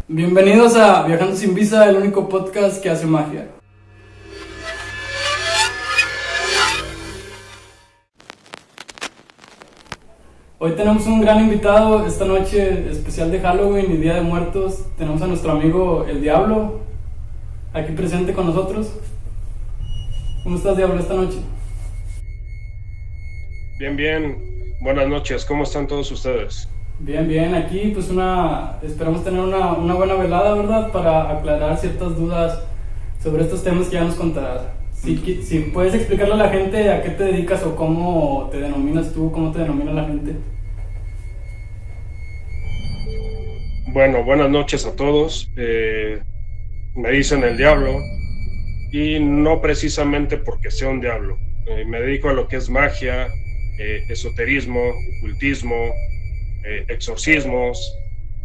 Bienvenidos a Viajando sin Visa, el único podcast que hace magia. Hoy tenemos un gran invitado, esta noche especial de Halloween y Día de Muertos. Tenemos a nuestro amigo El Diablo, aquí presente con nosotros. ¿Cómo estás, Diablo, esta noche? Bien. Buenas noches. ¿Cómo están todos ustedes? Bien, aquí pues esperamos tener una buena velada, ¿verdad? Para aclarar ciertas dudas sobre estos temas que ya nos contarás. Si puedes explicarle a la gente a qué te dedicas o cómo te denominas tú, cómo te denomina la gente. Bueno, buenas noches a todos. Me dicen el Diablo y no precisamente porque sea un diablo. Me dedico a lo que es magia, esoterismo, ocultismo, exorcismos,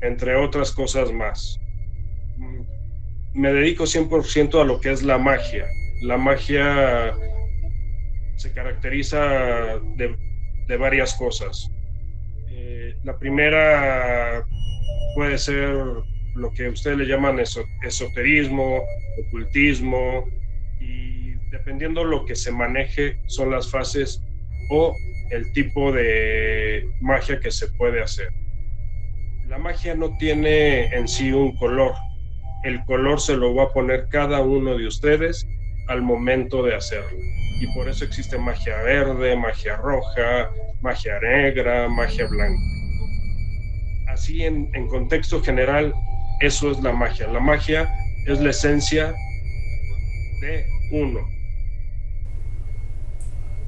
entre otras cosas más. Me dedico 100% a lo que es la magia. La magia se caracteriza de varias cosas. La primera puede ser lo que ustedes le llaman esoterismo, ocultismo, y dependiendo lo que se maneje son las fases o el tipo de magia que se puede hacer. La magia no tiene en sí un color. El color se lo va a poner cada uno de ustedes al momento de hacerlo. Y por eso existe magia verde, magia roja, magia negra, magia blanca. Así en contexto general, eso es la magia. La magia es la esencia de uno.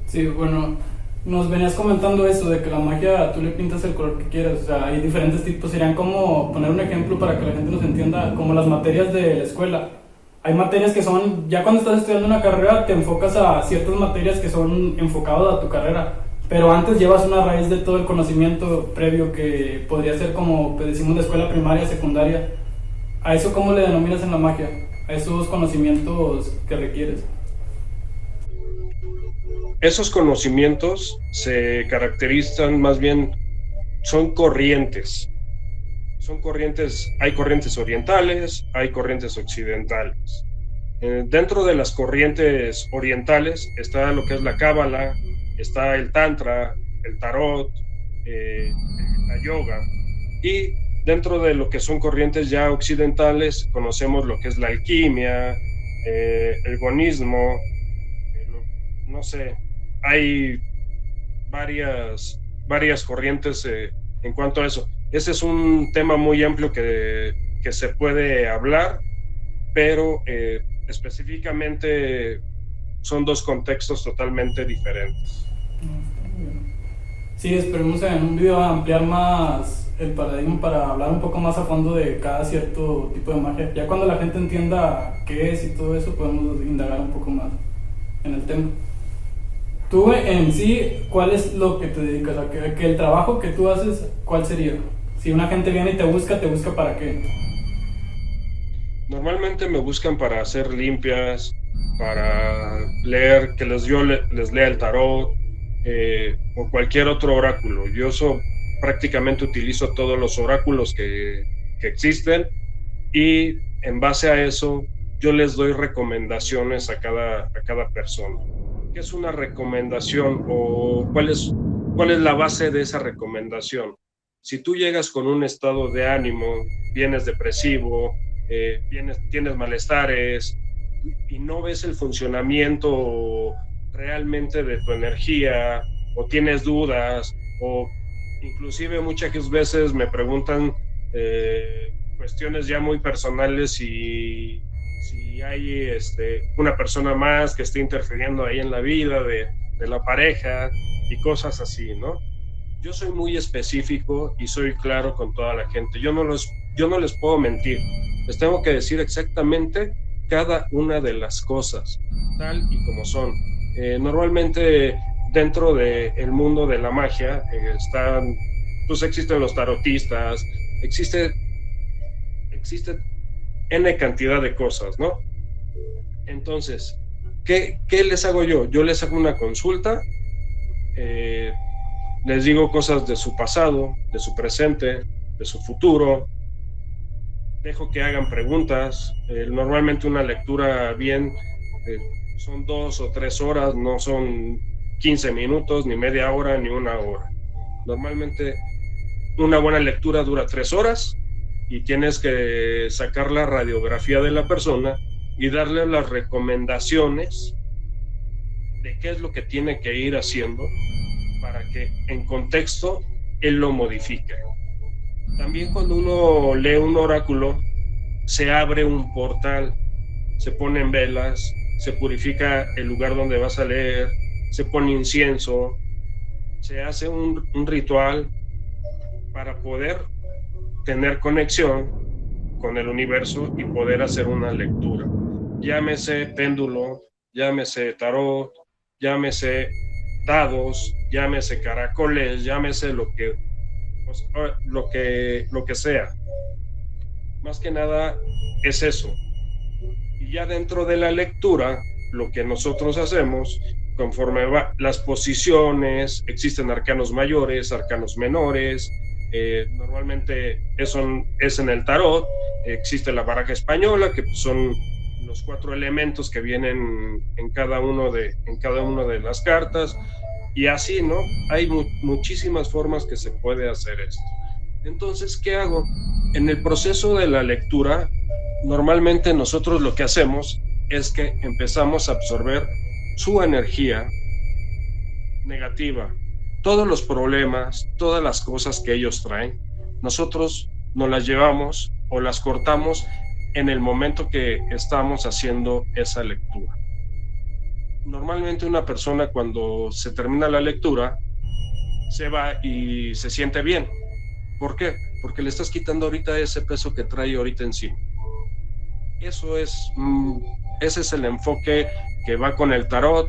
Sí, bueno, nos venías comentando eso de que la magia tú le pintas el color que quieras, o sea, hay diferentes tipos. Serían como poner un ejemplo para que la gente nos entienda, como las materias de la escuela. Hay materias que son, ya cuando estás estudiando una carrera te enfocas a ciertas materias que son enfocadas a tu carrera, pero antes llevas una raíz de todo el conocimiento previo que podría ser como pues, decimos de escuela primaria, secundaria. ¿A eso cómo le denominas en la magia? A esos conocimientos que requieres. Esos conocimientos se caracterizan más bien, son corrientes. Hay corrientes orientales, hay corrientes occidentales. Dentro de las corrientes orientales está lo que es la cábala, está el tantra, el tarot, la yoga, y dentro de lo que son corrientes ya occidentales conocemos lo que es la alquimia, el bonismo, no sé, hay varias corrientes en cuanto a eso. Ese es un tema muy amplio que se puede hablar, pero específicamente son dos contextos totalmente diferentes. Sí, esperemos en un video ampliar más el paradigma para hablar un poco más a fondo de cada cierto tipo de magia. Ya cuando la gente entienda qué es y todo eso, podemos indagar un poco más en el tema. Tú en sí, ¿cuál es lo que te dedicas? O sea, que el trabajo que tú haces, ¿cuál sería? Si una gente viene y ¿te busca para qué? Normalmente me buscan para hacer limpias, para leer, que yo les lea el tarot, o cualquier otro oráculo. Prácticamente utilizo todos los oráculos que existen, y en base a eso yo les doy recomendaciones a cada persona. ¿Qué es una recomendación o cuál es la base de esa recomendación? Si tú llegas con un estado de ánimo, vienes depresivo, tienes malestares y no ves el funcionamiento realmente de tu energía, o tienes dudas, o inclusive muchas veces me preguntan cuestiones ya muy personales, si hay una persona más que esté interfiriendo ahí en la vida de la pareja y cosas así, ¿no? Yo soy muy específico y soy claro con toda la gente. Yo no les puedo mentir. Les tengo que decir exactamente cada una de las cosas, tal y como son. Normalmente dentro del mundo de la magia existen los tarotistas, existe N cantidad de cosas, ¿no? Entonces, ¿qué les hago yo? Yo les hago una consulta, les digo cosas de su pasado, de su presente, de su futuro, dejo que hagan preguntas. Normalmente una lectura bien son 2 o 3 horas, no son 15 minutos, ni media hora, ni una hora. Normalmente una buena lectura dura 3 horas y tienes que sacar la radiografía de la persona y darle las recomendaciones de qué es lo que tiene que ir haciendo para que en contexto él lo modifique. También cuando uno lee un oráculo, se abre un portal, se ponen velas, se purifica el lugar donde vas a leer, se pone incienso, se hace un ritual para poder tener conexión con el universo y poder hacer una lectura. Llámese péndulo, llámese tarot, llámese dados, llámese caracoles, llámese lo que sea. Más que nada es eso. Y ya dentro de la lectura, lo que nosotros hacemos, conforme va las posiciones, existen arcanos mayores, arcanos menores, normalmente eso es en el tarot, existe la baraja española, que son los 4 elementos que vienen en cada una de las cartas, y así, ¿no? Hay muchísimas formas que se puede hacer esto. Entonces, ¿qué hago? En el proceso de la lectura, normalmente nosotros lo que hacemos es que empezamos a absorber su energía negativa, todos los problemas, todas las cosas que ellos traen, nosotros nos las llevamos o las cortamos en el momento que estamos haciendo esa lectura. Normalmente una persona cuando se termina la lectura se va y se siente bien. ¿Por qué? Porque le estás quitando ahorita ese peso que trae ahorita encima. Ese es el enfoque que va con el tarot.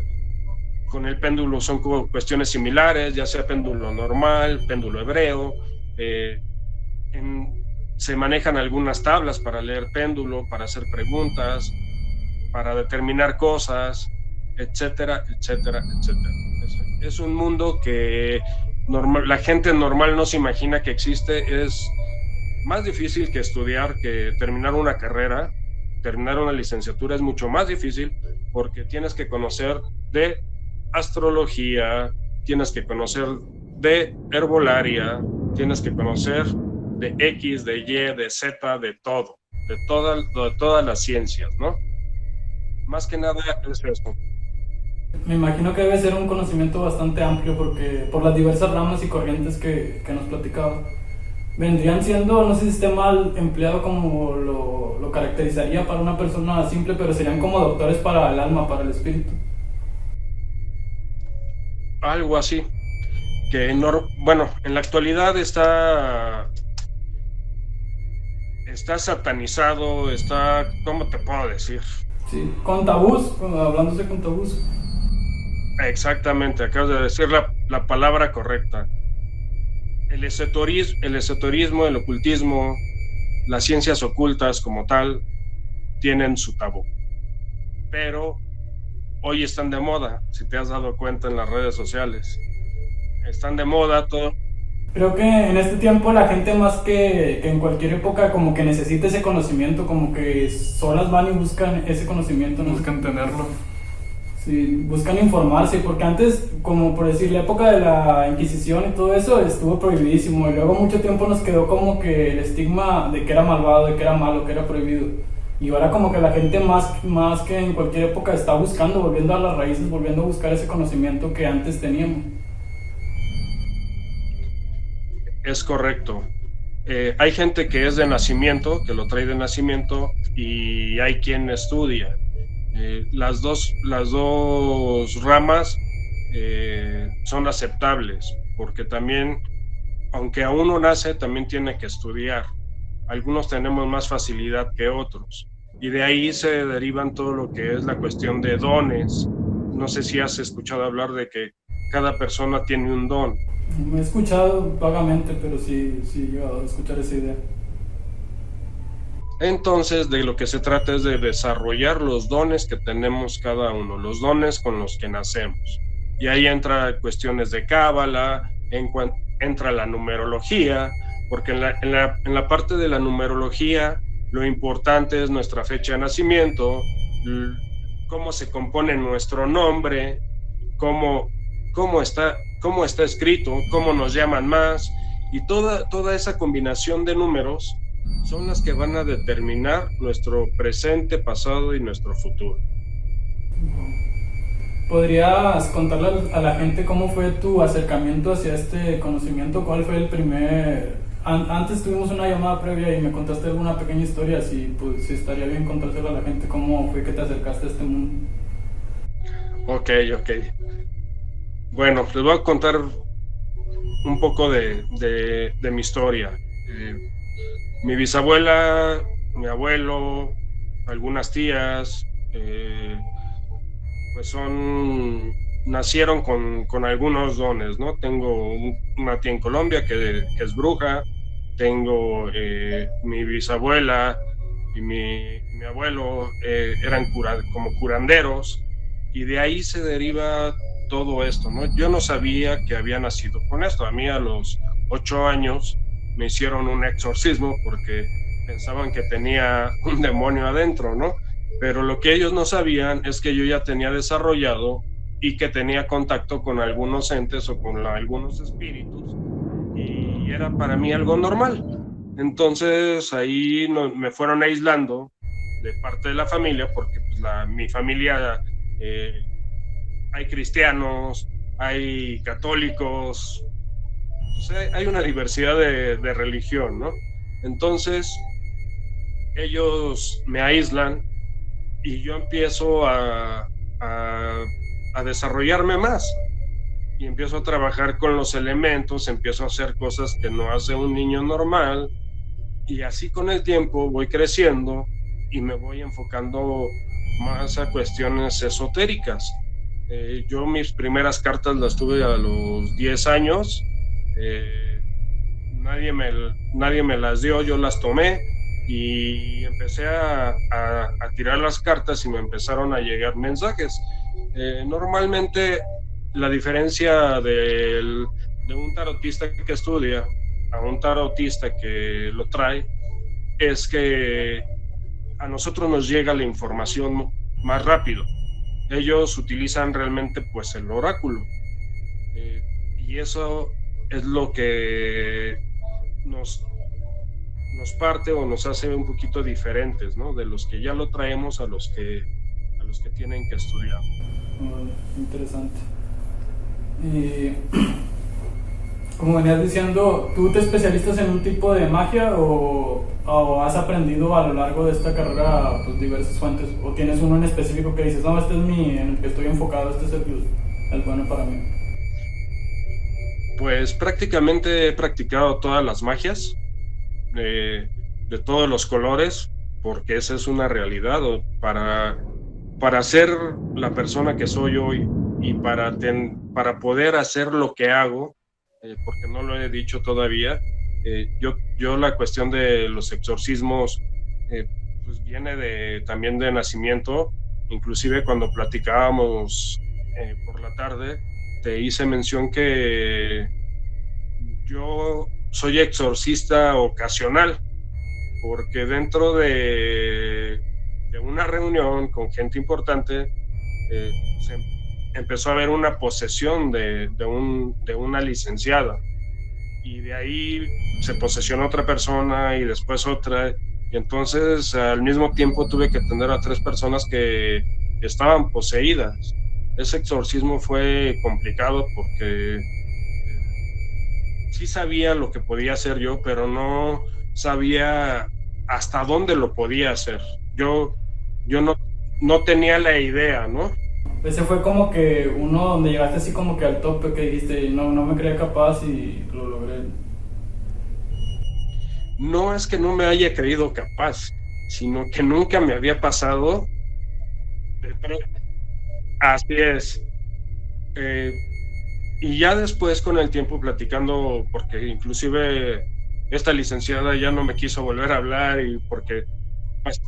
Con el péndulo son cuestiones similares, ya sea péndulo normal, péndulo hebreo. Se manejan algunas tablas para leer péndulo, para hacer preguntas, para determinar cosas, etcétera, etcétera, etcétera. Es un mundo que la gente normal no se imagina que existe. Es más difícil que estudiar, que terminar una carrera. Terminar una licenciatura es mucho más difícil porque tienes que conocer de astrología, tienes que conocer de herbolaria, tienes que conocer de X, de Y, de Z, de todo, de todas las ciencias, ¿no? Más que nada es eso. Me imagino que debe ser un conocimiento bastante amplio porque por las diversas ramas y corrientes que nos platicaba. Vendrían siendo, no sé si esté mal empleado como lo caracterizaría para una persona simple, pero serían como doctores para el alma, para el espíritu. Algo así. Que bueno, en la actualidad está satanizado, ¿cómo te puedo decir? Sí, con tabús, hablándose con tabús. Exactamente, acabas de decir la palabra correcta. El esoterismo, el ocultismo, las ciencias ocultas como tal, tienen su tabú. Pero hoy están de moda, si te has dado cuenta en las redes sociales. Están de moda todo. Creo que en este tiempo la gente más que en cualquier época como que necesita ese conocimiento, como que solas van y buscan ese conocimiento, ¿no? Buscan tenerlo. Sí, buscan informarse, porque antes, como por decir, la época de la Inquisición y todo eso estuvo prohibidísimo, y luego mucho tiempo nos quedó como que el estigma de que era malvado, de que era malo, que era prohibido. Y ahora como que la gente más que en cualquier época está buscando, volviendo a las raíces, volviendo a buscar ese conocimiento que antes teníamos. Es correcto. Hay gente que es de nacimiento, que lo trae de nacimiento, y hay quien estudia. Las dos ramas son aceptables, porque también, aunque a uno nace, también tiene que estudiar. Algunos tenemos más facilidad que otros, y de ahí se derivan todo lo que es la cuestión de dones. No sé si has escuchado hablar de que cada persona tiene un don. Me he escuchado vagamente, pero sí he llegado a escuchar esa idea. Entonces, de lo que se trata es de desarrollar los dones que tenemos cada uno, los dones con los que nacemos. Y ahí entra cuestiones de cábala, entra la numerología, porque en la parte de la numerología lo importante es nuestra fecha de nacimiento, cómo se compone nuestro nombre, cómo, cómo está escrito, cómo nos llaman más, y toda esa combinación de números son las que van a determinar nuestro presente, pasado y nuestro futuro. ¿Podrías contarle a la gente cómo fue tu acercamiento hacia este conocimiento? ¿Cuál fue el primer...? Antes tuvimos una llamada previa y me contaste alguna pequeña historia, pues, si estaría bien contárselo a la gente cómo fue que te acercaste a este mundo. Ok. Bueno, les voy a contar un poco de mi historia. Mi bisabuela, mi abuelo, algunas tías, pues nacieron con algunos dones, ¿no? Tengo una tía en Colombia que es bruja, tengo mi bisabuela y mi abuelo eran como curanderos, y de ahí se deriva todo esto, ¿no? Yo no sabía que había nacido con esto. A mí a los 8 años me hicieron un exorcismo porque pensaban que tenía un demonio adentro, ¿no? Pero lo que ellos no sabían es que yo ya tenía desarrollado y que tenía contacto con algunos entes o con algunos espíritus, y era para mí algo normal. Entonces ahí me fueron aislando de parte de la familia, porque pues, mi familia hay cristianos, hay católicos, o sea, hay una diversidad de religión, ¿no? Entonces ellos me aíslan y yo empiezo a desarrollarme más, y empiezo a trabajar con los elementos, empiezo a hacer cosas que no hace un niño normal, y así con el tiempo voy creciendo y me voy enfocando más a cuestiones esotéricas. Yo mis primeras cartas las tuve a los 10 años, nadie me las dio, yo las tomé y empecé a tirar las cartas y me empezaron a llegar mensajes. Normalmente la diferencia de un tarotista que estudia a un tarotista que lo trae es que a nosotros nos llega la información más rápido. Ellos utilizan realmente pues el oráculo, y eso es lo que nos parte o nos hace un poquito diferentes, ¿no? De los que ya lo traemos a los que tienen que estudiar. Interesante. Y como venías diciendo, ¿tú te especializas en un tipo de magia o has aprendido a lo largo de esta carrera pues, diversas fuentes? ¿O tienes uno en específico que dices, no, este es en el que estoy enfocado, este es el bueno para mí? Pues prácticamente he practicado todas las magias, de todos los colores, porque esa es una realidad. Para ser la persona que soy hoy y para poder hacer lo que hago, porque no lo he dicho todavía, yo la cuestión de los exorcismos pues viene también de nacimiento. Inclusive cuando platicábamos por la tarde, te hice mención que yo soy exorcista ocasional, porque dentro de una reunión con gente importante se empezó a haber una posesión de una licenciada, y de ahí se posesionó otra persona y después otra, y entonces al mismo tiempo tuve que atender a 3 personas que estaban poseídas. Ese exorcismo fue complicado porque sí sabía lo que podía hacer yo, pero no sabía hasta dónde lo podía hacer. Yo no tenía la idea, ¿no? Ese fue como que uno donde llegaste así como que al tope, que dijiste, no me creía capaz y lo logré. No es que no me haya creído capaz, sino que nunca me había pasado. Así es. Y ya después con el tiempo platicando, porque inclusive esta licenciada ya no me quiso volver a hablar, y porque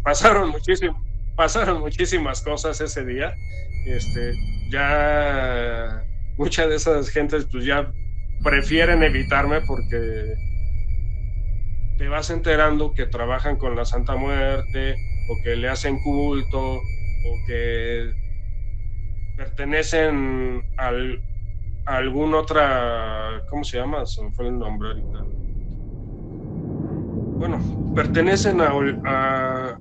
pasaron muchísimas cosas ese día. Ya muchas de esas gentes pues ya prefieren evitarme, porque te vas enterando que trabajan con la Santa Muerte, o que le hacen culto, o que pertenecen a algún otra, ¿cómo se llama? Se me fue el nombre ahorita. Bueno, pertenecen a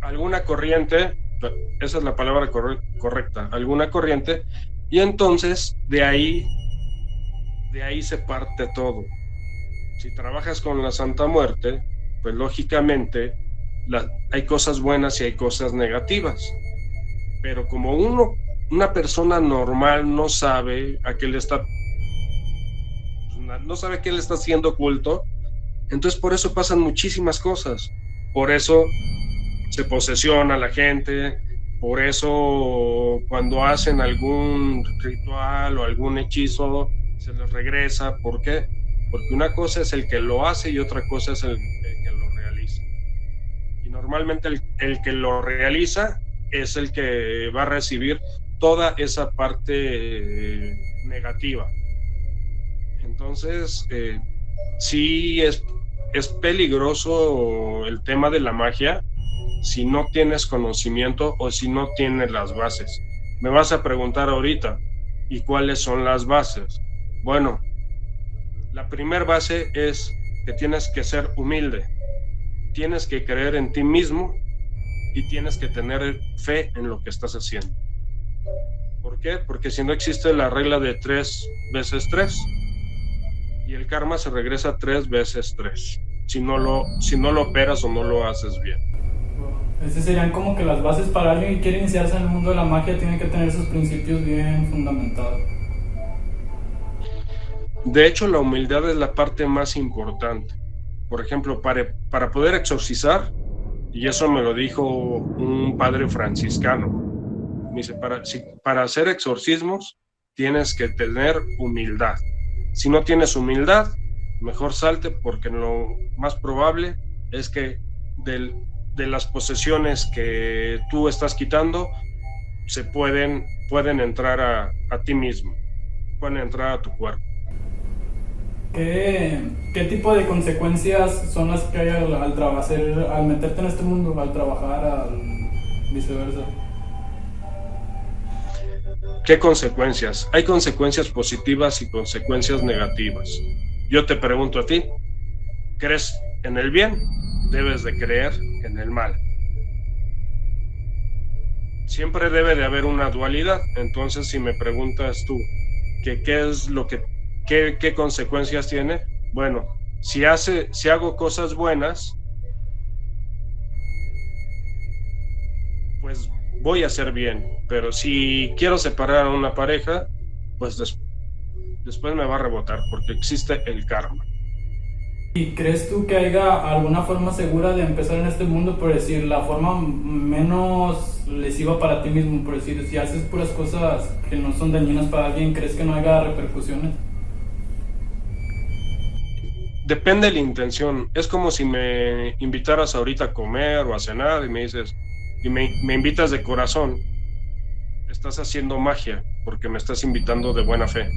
alguna corriente, esa es la palabra correcta, alguna corriente, y entonces de ahí se parte todo. Si trabajas con la Santa Muerte, pues lógicamente hay cosas buenas y hay cosas negativas, pero como una persona normal no sabe a qué le está, no sabe qué le está haciendo culto, entonces por eso pasan muchísimas cosas, por eso se posesiona la gente, por eso cuando hacen algún ritual o algún hechizo se les regresa. ¿Por qué? Porque una cosa es el que lo hace y otra cosa es el que lo realiza. Y normalmente el que lo realiza es el que va a recibir toda esa parte negativa. Entonces, sí es peligroso el tema de la magia si no tienes conocimiento o si no tienes las bases. Me vas a preguntar ahorita, ¿y cuáles son las bases? Bueno, la primera base es que tienes que ser humilde, tienes que creer en ti mismo y tienes que tener fe en lo que estás haciendo. ¿Por qué? Porque si no existe la regla de 3 veces 3 y el karma se regresa 3 veces 3 si no lo operas o no lo haces bien. Esas serían como que las bases para alguien que quiere iniciarse en el mundo de la magia, tiene que tener sus principios bien fundamentados. De hecho, la humildad es la parte más importante. Por ejemplo, para poder exorcizar, y eso me lo dijo un padre franciscano, me dice, para hacer exorcismos tienes que tener humildad. Si no tienes humildad, mejor salte, porque lo más probable es que de las posesiones que tú estás quitando pueden entrar a ti mismo, pueden entrar a tu cuerpo. ¿Qué tipo de consecuencias son las que hay al meterte en este mundo, al trabajar, al viceversa? ¿Qué consecuencias? Hay consecuencias positivas y consecuencias negativas. Yo te pregunto a ti, ¿crees en el bien? Debes de creer en el mal. Siempre debe de haber una dualidad. Entonces, si me preguntas tú qué consecuencias tiene, bueno, si hago cosas buenas, pues voy a hacer bien, pero si quiero separar a una pareja, pues después me va a rebotar, porque existe el karma. ¿Y crees tú que haya alguna forma segura de empezar en este mundo, por decir, la forma menos lesiva para ti mismo, por decir, si haces puras cosas que no son dañinas para alguien, crees que no haya repercusiones? Depende de la intención. Es como si me invitaras ahorita a comer o a cenar y me dices, y me invitas de corazón, estás haciendo magia porque me estás invitando de buena fe.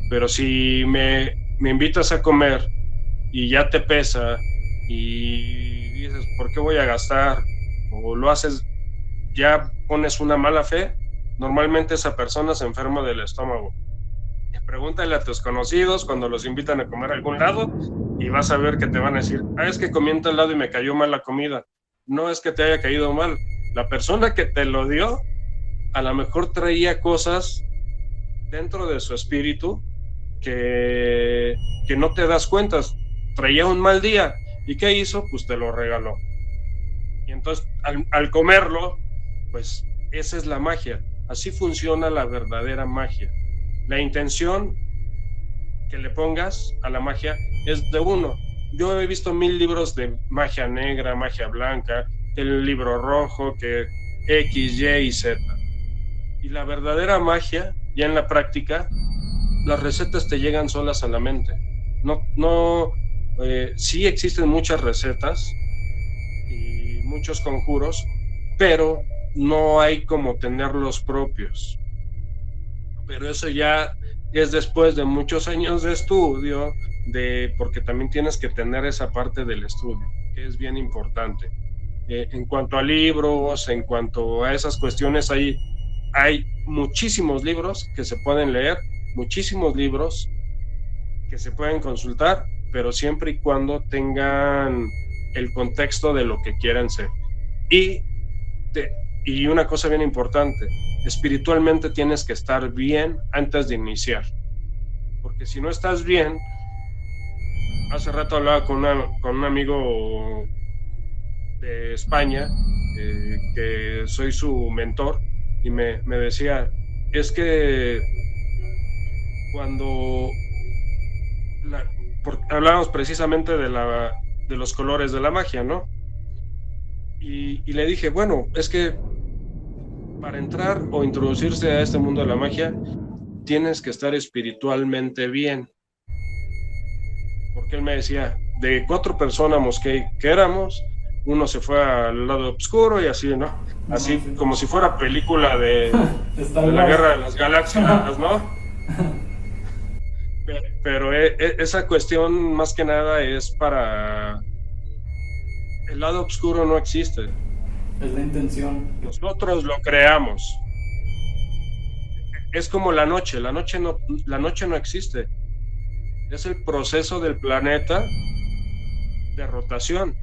Pero si me invitas a comer y ya te pesa y dices, ¿por qué voy a gastar? O lo haces, ya pones una mala fe, normalmente esa persona se enferma del estómago. Pregúntale a tus conocidos cuando los invitan a comer a algún lado y vas a ver que te van a decir, es que comí en tal lado y me cayó mal la comida. No es que te haya caído mal, la persona que te lo dio a lo mejor traía cosas dentro de su espíritu que no te das cuenta. Traía un mal día, ¿y qué hizo? Pues te lo regaló. Y entonces al comerlo, pues esa es la magia. Así funciona la verdadera magia. La intención que le pongas a la magia es de uno. Yo he visto 1000 libros de magia negra, magia blanca, el libro rojo, que X, Y y Z. Y la verdadera magia, ya en la práctica, las recetas te llegan solas a la mente. Sí existen muchas recetas y muchos conjuros, pero no hay como tener los propios. Pero eso ya es después de muchos años de estudio, porque también tienes que tener esa parte del estudio, que es bien importante. En cuanto a libros, en cuanto a esas cuestiones, hay muchísimos libros que se pueden leer, muchísimos libros que se pueden consultar, pero siempre y cuando tengan el contexto de lo que quieran ser. Y, y una cosa bien importante, espiritualmente tienes que estar bien antes de iniciar, porque si no estás bien, hace rato hablaba con un amigo de España, que soy su mentor, y me decía, es que cuando hablábamos precisamente de los colores de la magia, ¿no? Y le dije, bueno, es que para entrar o introducirse a este mundo de la magia, tienes que estar espiritualmente bien. Porque él me decía, de 4 personas que éramos, uno se fue al lado oscuro y así, ¿no? Así sí. como si fuera película de la Guerra de las Galaxias, ¿no? Pero esa cuestión más que nada es para... El lado oscuro no existe. Es la intención. Nosotros lo creamos. Es como la noche no existe. Es el proceso del planeta de rotación.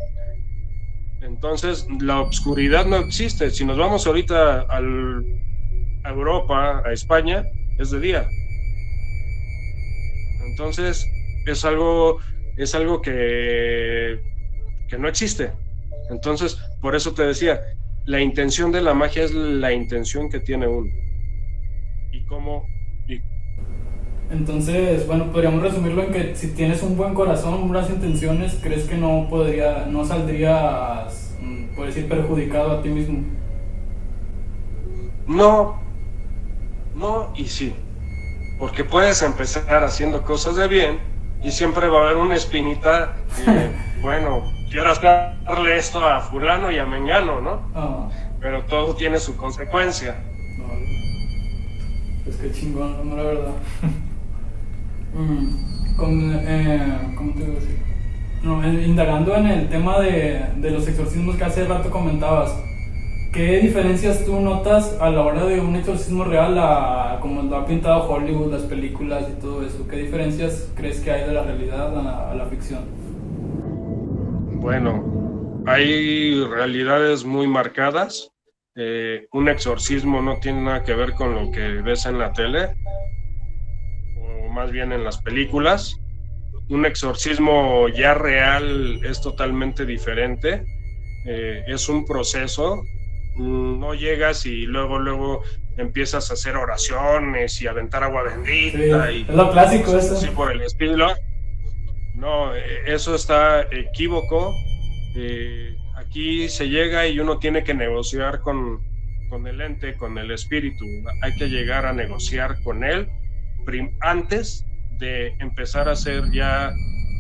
Entonces, la oscuridad no existe. Si nos vamos ahorita a Europa, a España, es de día. Entonces, es algo que no existe. Entonces, por eso te decía, la intención de la magia es la intención que tiene uno. Y cómo... Entonces, bueno, podríamos resumirlo en que si tienes un buen corazón, buenas intenciones, crees que no saldrías, por decir, perjudicado a ti mismo. No y sí, porque puedes empezar haciendo cosas de bien y siempre va a haber una espinita, bueno, quiero hacerle esto a fulano y a mengano, ¿no? Pero todo tiene su consecuencia. Pues qué chingón, no, la verdad. ¿Cómo te digo así? No, indagando en el tema de los exorcismos que hace rato comentabas, ¿qué diferencias tú notas a la hora de un exorcismo real a como lo ha pintado Hollywood, las películas y todo eso? ¿Qué diferencias crees que hay de la realidad a la ficción? Bueno, hay realidades muy marcadas. Un exorcismo no tiene nada que ver con lo que ves en la tele, o más bien en las películas. Un exorcismo ya real es totalmente diferente. Es un proceso. No llegas y luego empiezas a hacer oraciones y aventar agua bendita. Sí, y es lo clásico eso. así por el estilo. No, eso está equívoco. Aquí se llega y uno tiene que negociar con el ente, con el espíritu. Hay que llegar a negociar con él antes de empezar a hacer ya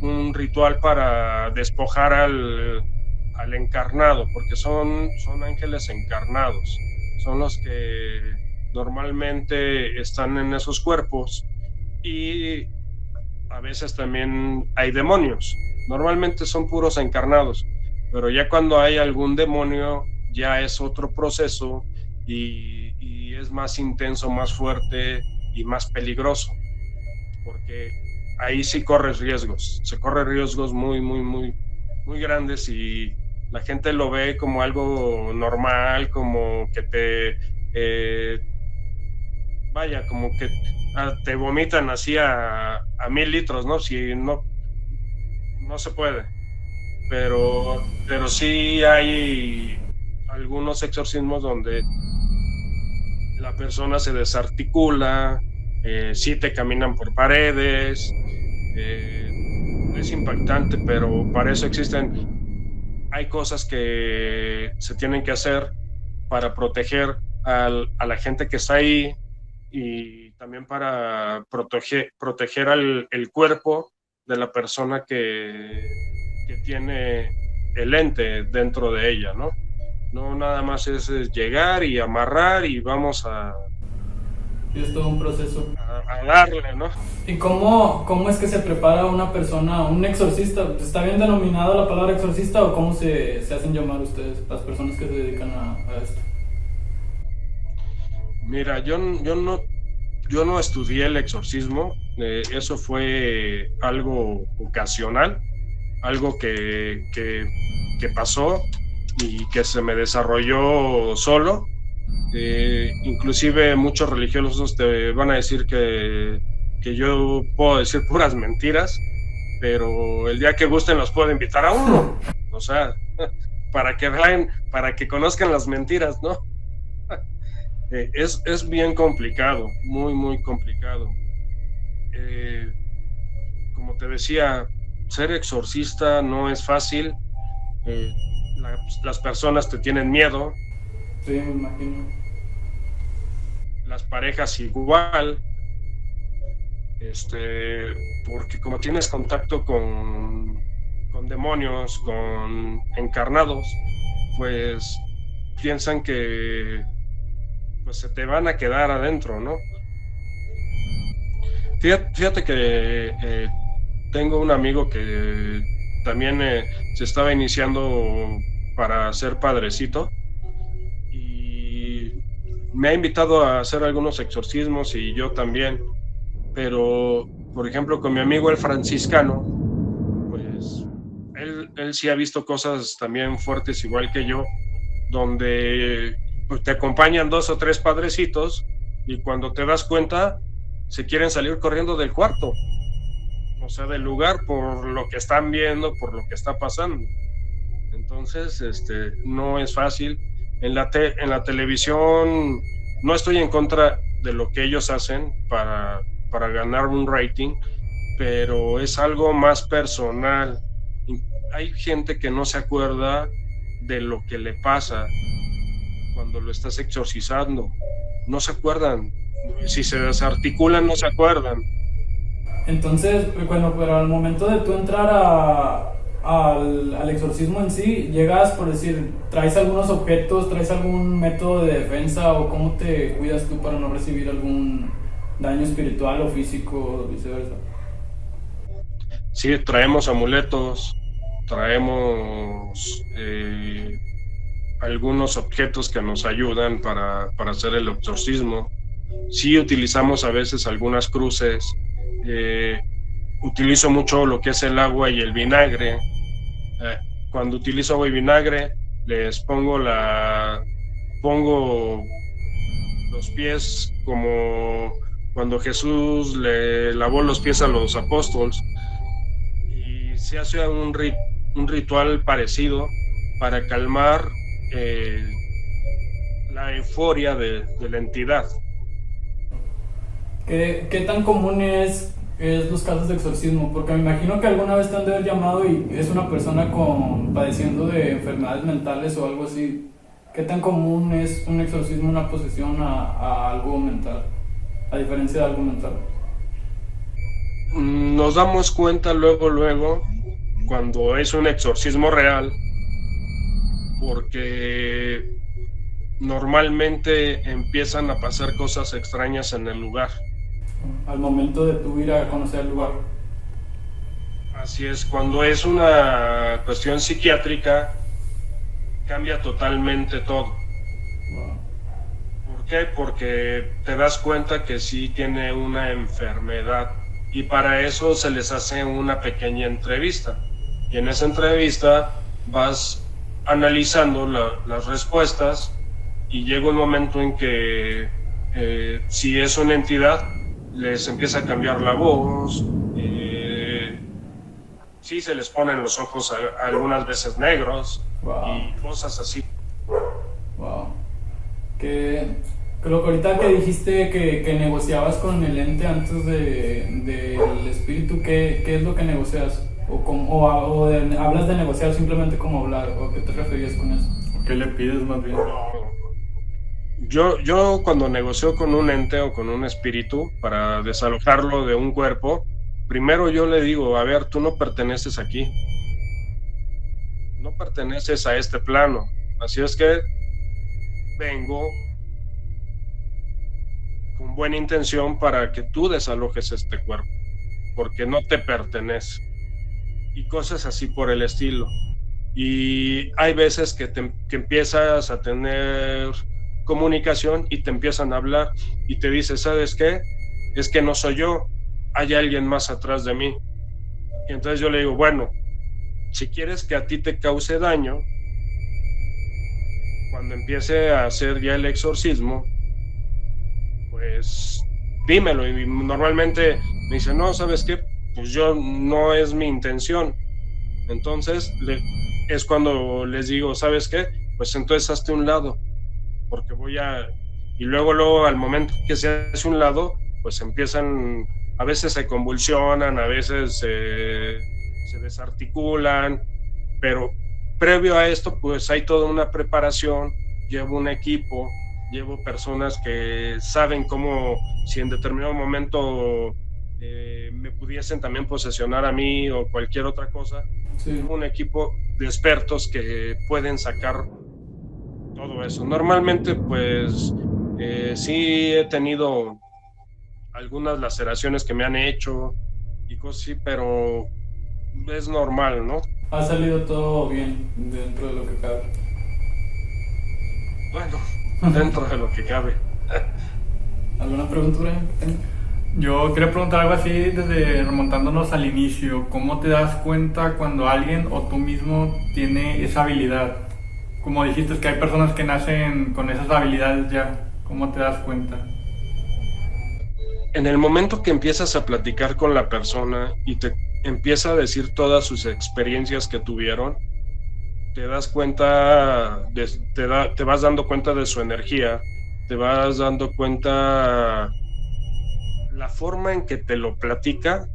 un ritual para despojar al encarnado, porque son ángeles encarnados, son los que normalmente están en esos cuerpos, y a veces también hay demonios. Normalmente son puros encarnados, pero ya cuando hay algún demonio ya es otro proceso y es más intenso, más fuerte y más peligroso, porque ahí sí corres riesgos, se corren riesgos muy, muy, muy, muy grandes, y la gente lo ve como algo normal, como que como que te vomitan así a 1000 litros, ¿no? Si no se puede, pero sí hay algunos exorcismos donde la persona se desarticula, sí te caminan por paredes, es impactante, pero para eso hay cosas que se tienen que hacer para proteger a la gente que está ahí, y también para proteger el cuerpo de la persona que tiene el ente dentro de ella, ¿no? No nada más es llegar y amarrar y vamos a Y es todo un proceso. a darle, ¿no? ¿Y cómo es que se prepara una persona, un exorcista? ¿Está bien denominada la palabra exorcista o cómo se hacen llamar ustedes, las personas que se dedican a esto? Mira, yo no estudié el exorcismo, eso fue algo ocasional, algo que pasó y que se me desarrolló solo. Inclusive muchos religiosos te van a decir que yo puedo decir puras mentiras, pero el día que gusten los puedo invitar a uno, o sea, para que vean, para que conozcan las mentiras, ¿no? Es bien complicado, muy, muy complicado. Eh, Como te decía, ser exorcista no es fácil. Eh, las personas te tienen miedo, Sí, me imagino. las parejas igual, porque como tienes contacto con demonios, con encarnados, pues piensan que pues se te van a quedar adentro, ¿no? Fíjate que tengo un amigo que también se estaba iniciando para ser padrecito y me ha invitado a hacer algunos exorcismos y yo también, pero por ejemplo con mi amigo el franciscano, pues él sí ha visto cosas también fuertes igual que yo, donde pues, te acompañan 2 o 3 padrecitos y cuando te das cuenta se quieren salir corriendo del cuarto, o sea, del lugar por lo que están viendo, por lo que está pasando. Entonces, no es fácil. En la televisión no estoy en contra de lo que ellos hacen para ganar un rating, pero es algo más personal. Hay gente que no se acuerda de lo que le pasa cuando lo estás exorcizando. No se acuerdan. Si se desarticulan, no se acuerdan. Entonces, bueno, pero al momento de tú entrar al exorcismo en sí, llegas, por decir, traes algunos objetos, traes algún método de defensa o cómo te cuidas tú para no recibir algún daño espiritual o físico o viceversa. Sí, traemos amuletos, traemos algunos objetos que nos ayudan para hacer el exorcismo. Sí utilizamos a veces algunas cruces. eh, Utilizo mucho lo que es el agua y el vinagre. Cuando utilizo agua y vinagre, les pongo los pies como cuando Jesús le lavó los pies a los apóstoles y se hace un ritual parecido para calmar eh, la euforia de la entidad. ¿Qué tan común es los casos de exorcismo? Porque me imagino que alguna vez te han de haber llamado y es una persona padeciendo de enfermedades mentales o algo así. ¿Qué tan común es un exorcismo, una posesión a algo mental? A diferencia de algo mental. Nos damos cuenta luego, cuando es un exorcismo real, porque normalmente empiezan a pasar cosas extrañas en el lugar. Al momento de tú ir a conocer el lugar. Así es, cuando es una cuestión psiquiátrica, cambia totalmente todo. Wow. ¿Por qué? Porque te das cuenta que sí tiene una enfermedad y para eso se les hace una pequeña entrevista. Y en esa entrevista vas analizando las respuestas y llega un momento en que si es una entidad, les empieza a cambiar la voz, sí se les ponen los ojos algunas veces negros. Wow. Y cosas así. Wow. Creo que ahorita que dijiste que negociabas con el ente antes del espíritu, ¿qué es lo que negocias? ¿Hablas de negociar simplemente como hablar? ¿O a qué te referías con eso? ¿Qué le pides más bien? Yo cuando negocio con un ente o con un espíritu para desalojarlo de un cuerpo, primero yo le digo, a ver, tú no perteneces aquí, no perteneces a este plano, así es que vengo con buena intención para que tú desalojes este cuerpo, porque no te pertenece. Y cosas así por el estilo. Y hay veces que empiezas a tener comunicación y te empiezan a hablar y te dice, ¿sabes qué? Es que no soy yo, hay alguien más atrás de mí. Y entonces yo le digo, bueno, si quieres que a ti te cause daño, cuando empiece a hacer ya el exorcismo, pues dímelo. Y normalmente me dice, no, ¿sabes qué? Pues yo no es mi intención. Entonces es cuando les digo, ¿sabes qué? Pues entonces hazte un lado, porque voy a... Y luego al momento que se hace un lado, pues empiezan, a veces se convulsionan, a veces se desarticulan, pero previo a esto, pues hay toda una preparación, llevo un equipo, llevo personas que saben cómo, si en determinado momento me pudiesen también posesionar a mí o cualquier otra cosa, Sí. un equipo de expertos que pueden sacar todo eso. Normalmente, pues, sí he tenido algunas laceraciones que me han hecho y cosas así, pero es normal, ¿no? Ha salido todo bien dentro de lo que cabe. Bueno, dentro de lo que cabe. ¿Alguna pregunta, Brian? Yo quería preguntar algo así desde remontándonos al inicio. ¿Cómo te das cuenta cuando alguien o tú mismo tiene esa habilidad? Como dijiste, es que hay personas que nacen con esas habilidades ya. ¿Cómo te das cuenta? En el momento que empiezas a platicar con la persona y te empieza a decir todas sus experiencias que tuvieron, te das cuenta, te vas dando cuenta de su energía, te vas dando cuenta la forma en que te lo platica,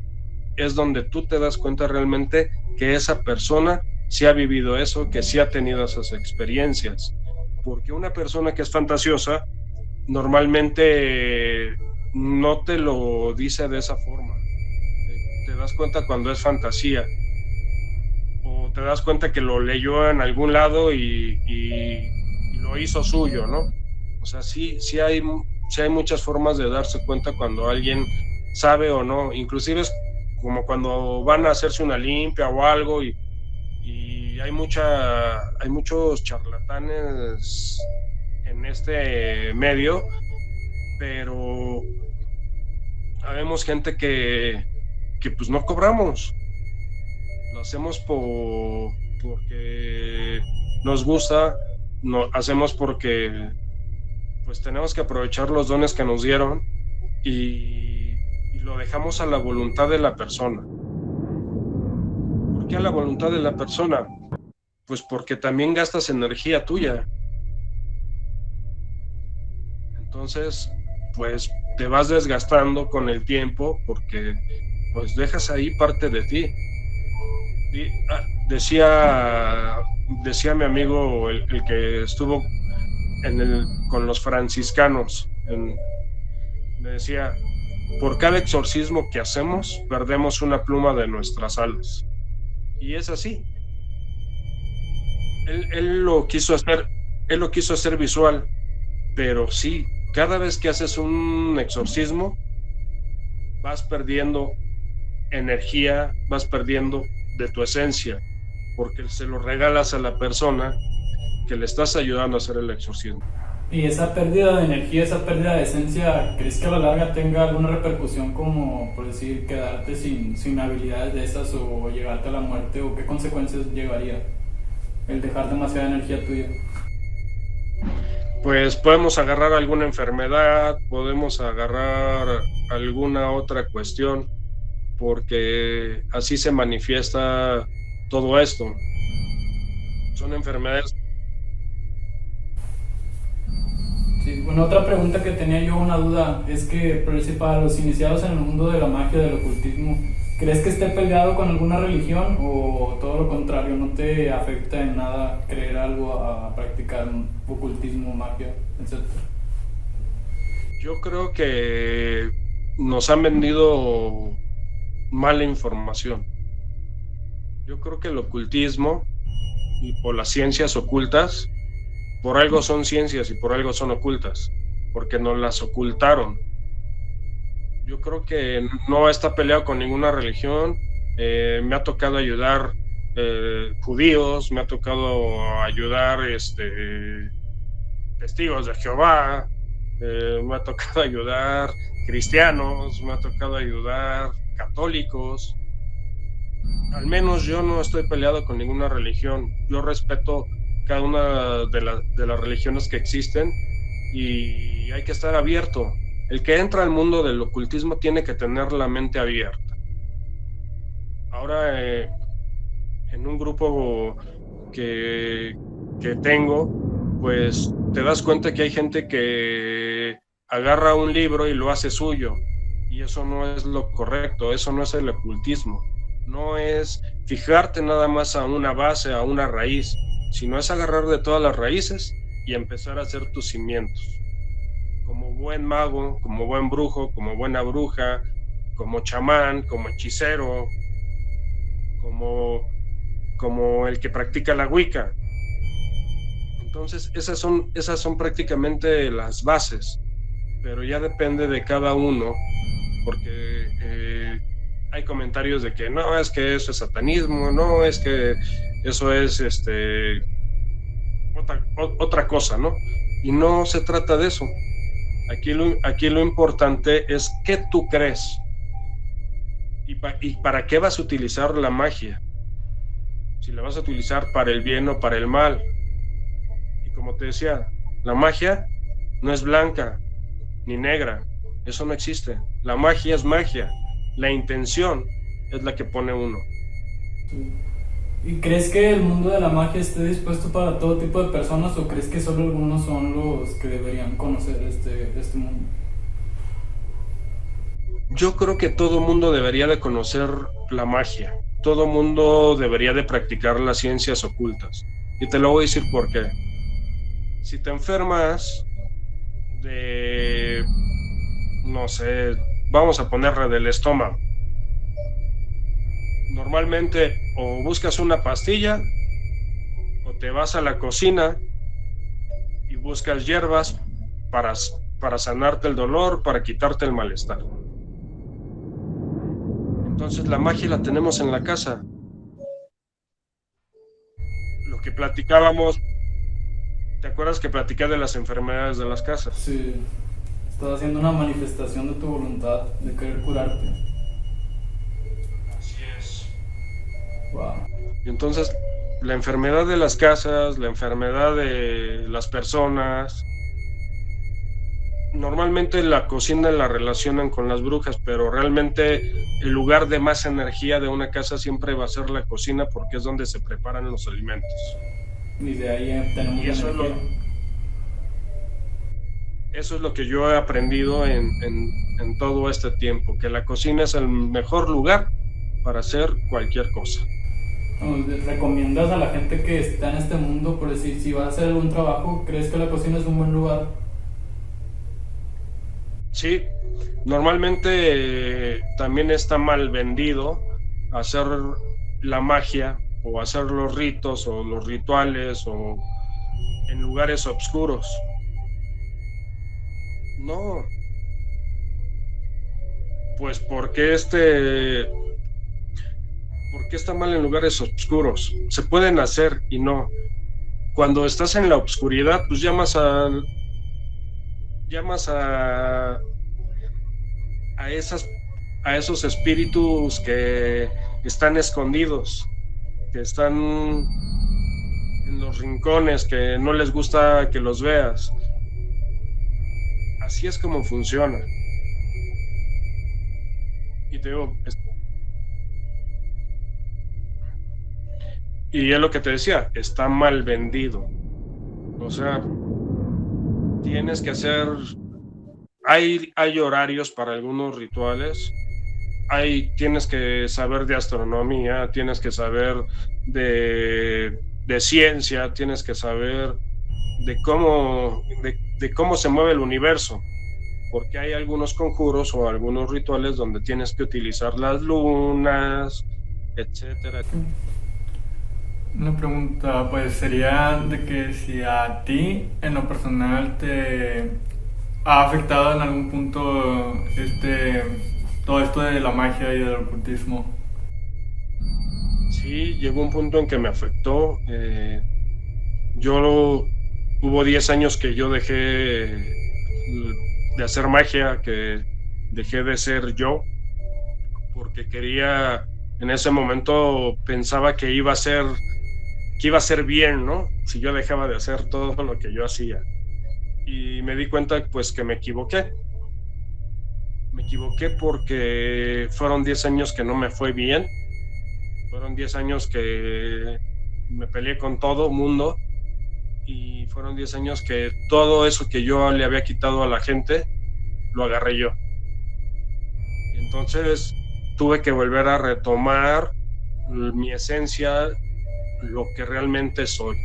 es donde tú te das cuenta realmente que esa persona sí ha vivido eso, que sí ha tenido esas experiencias. Porque una persona que es fantasiosa normalmente no te lo dice de esa forma. Te das cuenta cuando es fantasía, o te das cuenta que lo leyó en algún lado y lo hizo suyo, ¿no? O sea, sí hay muchas formas de darse cuenta cuando alguien sabe o no. Inclusive es como cuando van a hacerse una limpia o algo y hay muchos charlatanes en este medio, pero habemos gente que pues no cobramos, lo hacemos porque nos gusta, no hacemos porque pues tenemos que aprovechar los dones que nos dieron y lo dejamos a la voluntad de la persona. ¿Por qué a la voluntad de la persona? Pues porque también gastas energía tuya. Entonces, pues te vas desgastando con el tiempo porque pues dejas ahí parte de ti. Decía mi amigo, el que estuvo con los franciscanos, me decía, por cada exorcismo que hacemos, perdemos una pluma de nuestras alas. Y es así. Él lo quiso hacer visual, pero sí, cada vez que haces un exorcismo, vas perdiendo energía, vas perdiendo de tu esencia, porque se lo regalas a la persona que le estás ayudando a hacer el exorcismo. Y esa pérdida de energía, esa pérdida de esencia, ¿crees que a la larga tenga alguna repercusión, como por decir quedarte sin habilidades de esas o llegarte a la muerte, o qué consecuencias llevaría el dejar demasiada energía tuya? Pues podemos agarrar alguna enfermedad, podemos agarrar alguna otra cuestión, porque así se manifiesta todo esto. Son enfermedades. Sí, bueno, otra pregunta que tenía yo, una duda, es que por decir, para los iniciados en el mundo de la magia, del ocultismo, ¿crees que esté peleado con alguna religión o todo lo contrario, no te afecta en nada creer algo a practicar ocultismo, magia, etcétera? Yo creo que nos han vendido mala información. Yo creo que el ocultismo y por las ciencias ocultas, por algo son ciencias y por algo son ocultas, porque nos las ocultaron. Yo creo que no está peleado con ninguna religión. Me ha tocado ayudar judíos, me ha tocado ayudar testigos de Jehová, me ha tocado ayudar cristianos, me ha tocado ayudar católicos. Al menos yo no estoy peleado con ninguna religión. Yo respeto cada una de las religiones que existen y hay que estar abierto. El que entra al mundo del ocultismo tiene que tener la mente abierta. Ahora, en un grupo que tengo, pues te das cuenta que hay gente que agarra un libro y lo hace suyo, y eso no es lo correcto, eso no es el ocultismo. No es fijarte nada más a una base, a una raíz, sino es agarrar de todas las raíces y empezar a hacer tus cimientos. Como buen mago, como buen brujo, como buena bruja, como chamán, como hechicero, como el que practica la Wicca. Entonces, esas son prácticamente las bases, pero ya depende de cada uno, porque hay comentarios de que no, es que eso es satanismo, no, es que eso es otra cosa, ¿no? Y no se trata de eso. Aquí lo importante es qué tú crees y para qué vas a utilizar la magia. Si la vas a utilizar para el bien o para el mal. Y como te decía, la magia no es blanca ni negra, eso no existe. La magia es magia, la intención es la que pone uno. ¿Y crees que el mundo de la magia esté dispuesto para todo tipo de personas o crees que solo algunos son los que deberían conocer este mundo? Yo creo que todo mundo debería de conocer la magia, todo mundo debería de practicar las ciencias ocultas. Y te lo voy a decir por qué. Si te enfermas de, no sé, vamos a ponerle del estómago, normalmente o buscas una pastilla o te vas a la cocina y buscas hierbas para sanarte el dolor, para quitarte el malestar. Entonces la magia la tenemos en la casa. Lo que platicábamos, ¿te acuerdas que platiqué de las enfermedades de las casas? Sí, estás haciendo una manifestación de tu voluntad de querer curarte. Así es. Wow. Y entonces la enfermedad de las casas, la enfermedad de las personas, normalmente la cocina la relacionan con las brujas, pero realmente el lugar de más energía de una casa siempre va a ser la cocina porque es donde se preparan los alimentos. Y de ahí tenemos Y eso energía. Eso es lo que yo he aprendido en todo este tiempo, que la cocina es el mejor lugar para hacer cualquier cosa. ¿Recomiendas a la gente que está en este mundo, por decir, si va a hacer algún trabajo, crees que la cocina es un buen lugar? Sí, normalmente también está mal vendido hacer la magia o hacer los ritos o los rituales o en lugares oscuros. No, pues ¿por qué está mal en lugares oscuros? Se pueden hacer y no. Cuando estás en la oscuridad, pues llamas a esos espíritus que están escondidos, que están en los rincones, que no les gusta que los veas. Así es como funciona. Y te digo, y es lo que te decía, está mal vendido. O sea, tienes que hacer, hay horarios para algunos rituales, tienes que saber de astronomía, tienes que saber de ciencia, tienes que saber de cómo se mueve el universo, porque hay algunos conjuros o algunos rituales donde tienes que utilizar las lunas, etcétera. Una pregunta, pues sería de que si a ti en lo personal te ha afectado en algún punto todo esto de la magia y del ocultismo? Sí, llegó un punto en que me afectó. Yo hubo 10 años que yo dejé de hacer magia, que dejé de ser yo, porque quería, en ese momento pensaba que iba a ser bien, ¿no? Si yo dejaba de hacer todo lo que yo hacía. Y me di cuenta, pues, que me equivoqué. Me equivoqué porque fueron 10 años que no me fue bien. Fueron 10 años que me peleé con todo mundo. Y fueron 10 años que todo eso que yo le había quitado a la gente, lo agarré yo. Entonces tuve que volver a retomar mi esencia, lo que realmente soy.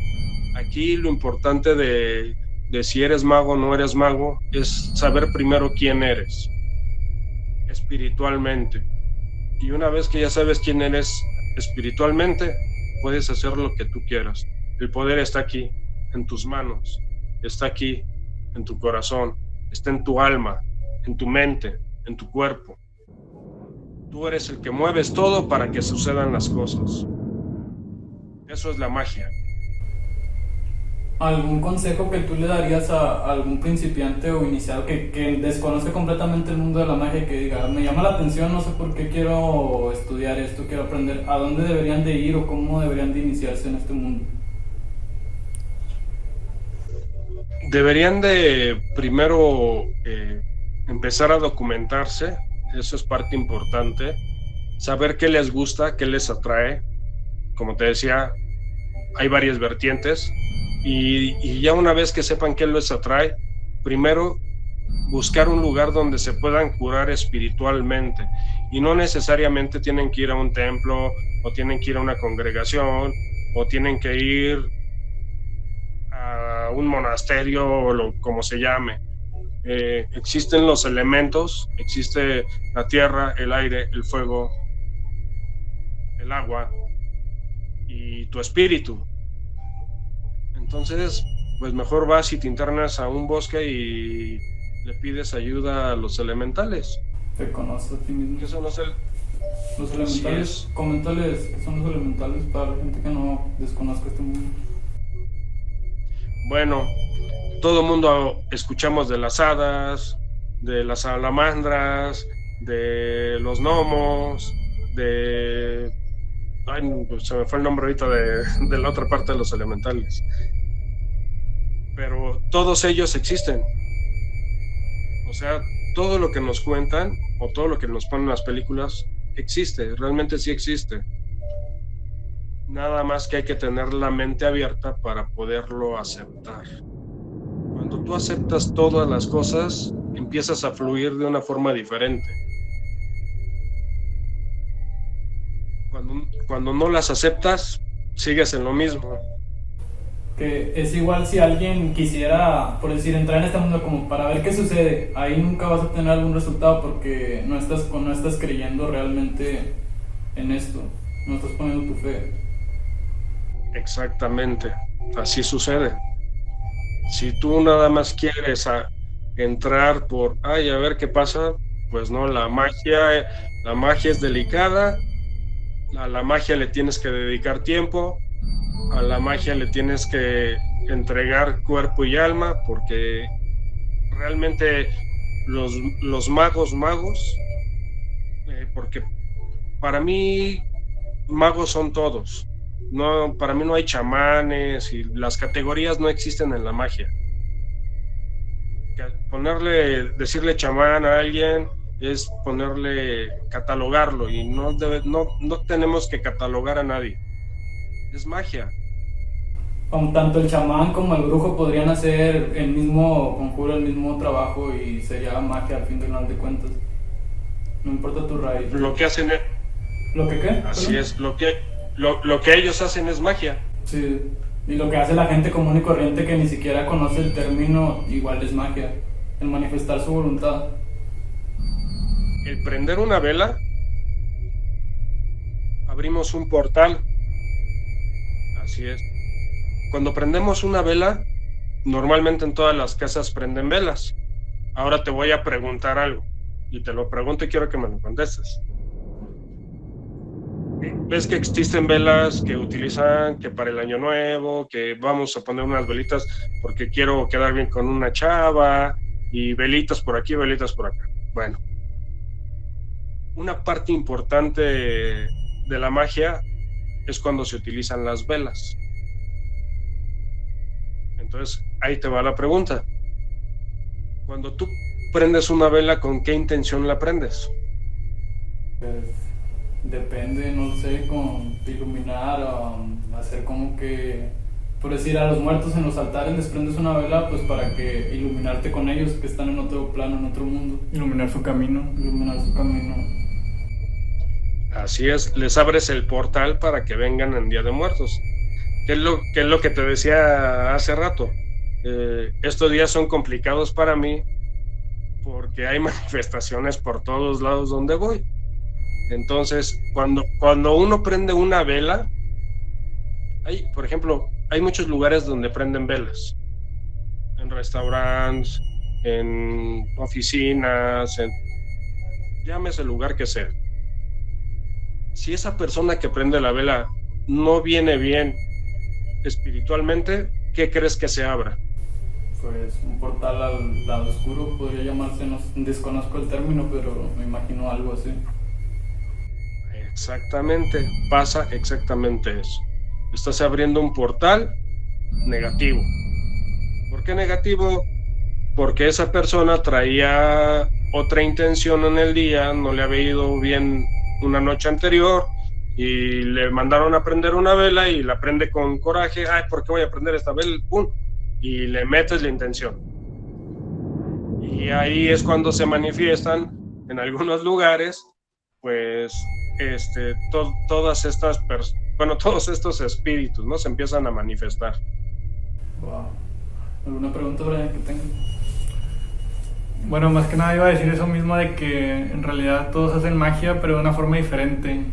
Aquí lo importante de si eres mago o no eres mago es saber primero quién eres espiritualmente. Y una vez que ya sabes quién eres espiritualmente, puedes hacer lo que tú quieras. El poder está aquí, en tus manos, está aquí, en tu corazón, está en tu alma, en tu mente, en tu cuerpo. Tú eres el que mueves todo para que sucedan las cosas. Eso es la magia. ¿Algún consejo que tú le darías a algún principiante o iniciado que desconoce completamente el mundo de la magia y que diga, me llama la atención, no sé por qué quiero estudiar esto, quiero aprender, a dónde deberían de ir o cómo deberían de iniciarse en este mundo? Deberían de primero empezar a documentarse, eso es parte importante, saber qué les gusta, qué les atrae. Como te decía, hay varias vertientes y ya una vez que sepan qué les atrae, primero buscar un lugar donde se puedan curar espiritualmente y no necesariamente tienen que ir a un templo o tienen que ir a una congregación o tienen que ir a un monasterio o como se llame. Existen los elementos, existe la tierra, el aire, el fuego, el agua y tu espíritu. Entonces, pues mejor vas y te internas a un bosque y le pides ayuda a los elementales. Te conoces a ti mismo. ¿Qué son los elementales? Coméntales qué son los elementales para la gente que no desconozca este mundo. Bueno, todo mundo escuchamos de las hadas, de las salamandras, de los gnomos, de... Ay, se me fue el nombre ahorita de la otra parte de los elementales. Pero todos ellos existen. O sea, todo lo que nos cuentan o todo lo que nos ponen en las películas existe, realmente sí existe. Nada más que hay que tener la mente abierta para poderlo aceptar. Cuando tú aceptas todas las cosas, empiezas a fluir de una forma diferente. Cuando no las aceptas, sigues en lo mismo. Que es igual si alguien quisiera, por decir, entrar en este mundo como para ver qué sucede, ahí nunca vas a tener algún resultado porque no estás creyendo realmente en esto, no estás poniendo tu fe. Exactamente, así sucede. Si tú nada más quieres entrar por, a ver qué pasa, pues no, la magia es delicada, a la magia le tienes que dedicar tiempo, a la magia le tienes que entregar cuerpo y alma, porque realmente los magos, porque para mí magos son todos. No, para mí no hay chamanes y las categorías no existen en la magia. Decirle chamán a alguien es catalogarlo y no tenemos que catalogar a nadie. Es magia. Tanto el chamán como el brujo podrían hacer el mismo conjuro, el mismo trabajo y sería magia al final de cuentas. No importa tu raíz. Lo que hacen es... ¿Lo que qué? Así es, lo que ellos hacen es magia. Sí, y lo que hace la gente común y corriente que ni siquiera conoce el término, igual es magia, el manifestar su voluntad. El prender una vela, abrimos un portal. Así es. Cuando prendemos una vela, normalmente en todas las casas prenden velas. Ahora te voy a preguntar algo, y te lo pregunto y quiero que me lo contestes. ¿Ves que existen velas que utilizan que para el año nuevo, que vamos a poner unas velitas porque quiero quedar bien con una chava, y velitas por aquí, velitas por acá? Bueno, una parte importante de la magia es cuando se utilizan las velas. Entonces, ahí te va la pregunta. Cuando tú prendes una vela, ¿con qué intención la prendes? Pues depende, no sé, con iluminar, hacer como que, por decir, a los muertos en los altares les prendes una vela pues para que iluminarte con ellos que están en otro plano, en otro mundo, Iluminar su camino. iluminar su camino. Así es, les abres el portal para que vengan en Día de Muertos. ¿Qué es lo que te decía hace rato? Estos días son complicados para mí porque hay manifestaciones por todos lados donde voy. Entonces, cuando uno prende una vela, por ejemplo, hay muchos lugares donde prenden velas, en restaurantes, en oficinas, llámese el lugar que sea. Si esa persona que prende la vela no viene bien espiritualmente, ¿qué crees que se abra? Pues un portal al lado oscuro podría llamarse, no desconozco el término, pero me imagino algo así. Exactamente, pasa exactamente eso. Estás abriendo un portal negativo. ¿Por qué negativo? Porque esa persona traía otra intención en el día, no le había ido bien una noche anterior y le mandaron a prender una vela y la prende con coraje. Ay, ¿por qué voy a prender esta vela? ¡Pum! Y le metes la intención. Y ahí es cuando se manifiestan en algunos lugares, pues, todas estas todos estos espíritus, ¿no? Se empiezan a manifestar. Wow. ¿Alguna pregunta, Brian, que tengas? Bueno, más que nada iba a decir eso mismo de que en realidad todos hacen magia, pero de una forma diferente.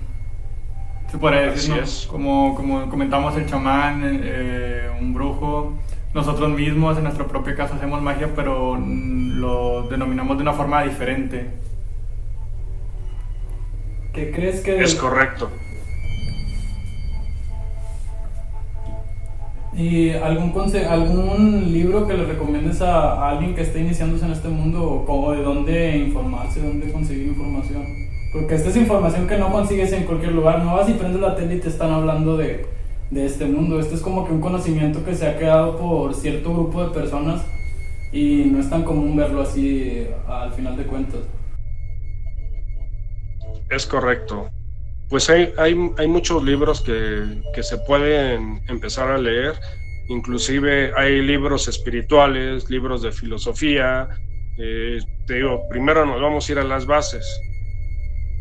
Se podría decir, ¿no? Como comentamos, el chamán, un brujo, nosotros mismos en nuestra propia casa hacemos magia, pero lo denominamos de una forma diferente. ¿Qué crees que... Es correcto. ¿Y algún libro que le recomiendes a alguien que esté iniciándose en este mundo, o de dónde informarse, dónde conseguir información? Porque esta es información que no consigues en cualquier lugar. No vas y prendes la tele y te están hablando de este mundo. Este es como que un conocimiento que se ha quedado por cierto grupo de personas y no es tan común verlo así al final de cuentas. Es correcto. Pues hay muchos libros que se pueden empezar a leer. Inclusive hay libros espirituales, libros de filosofía. Te digo, primero nos vamos a ir a las bases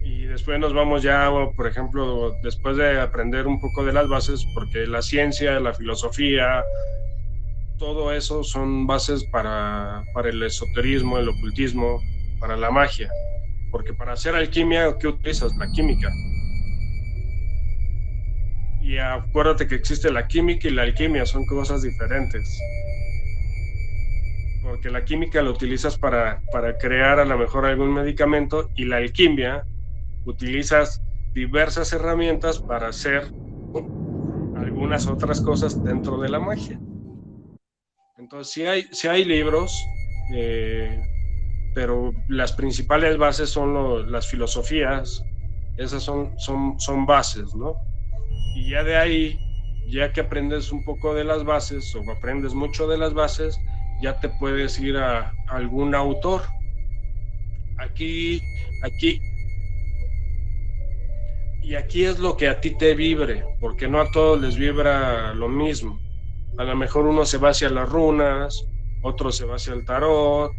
y después nos vamos ya, por ejemplo, después de aprender un poco de las bases, porque la ciencia, la filosofía, todo eso son bases para el esoterismo, el ocultismo, para la magia. Porque para hacer alquimia, ¿qué utilizas? La química. Y acuérdate que existe la química y la alquimia, son cosas diferentes. Porque la química la utilizas para crear a lo mejor algún medicamento, y la alquimia utilizas diversas herramientas para hacer algunas otras cosas dentro de la magia. Entonces sí hay libros, pero las principales bases son las filosofías. Esas son bases, ¿no? Y ya de ahí, ya que aprendes un poco de las bases o aprendes mucho de las bases, ya te puedes ir a algún autor. Aquí es lo que a ti te vibre, porque no a todos les vibra lo mismo. A lo mejor uno se va hacia las runas, otro se va hacia el tarot,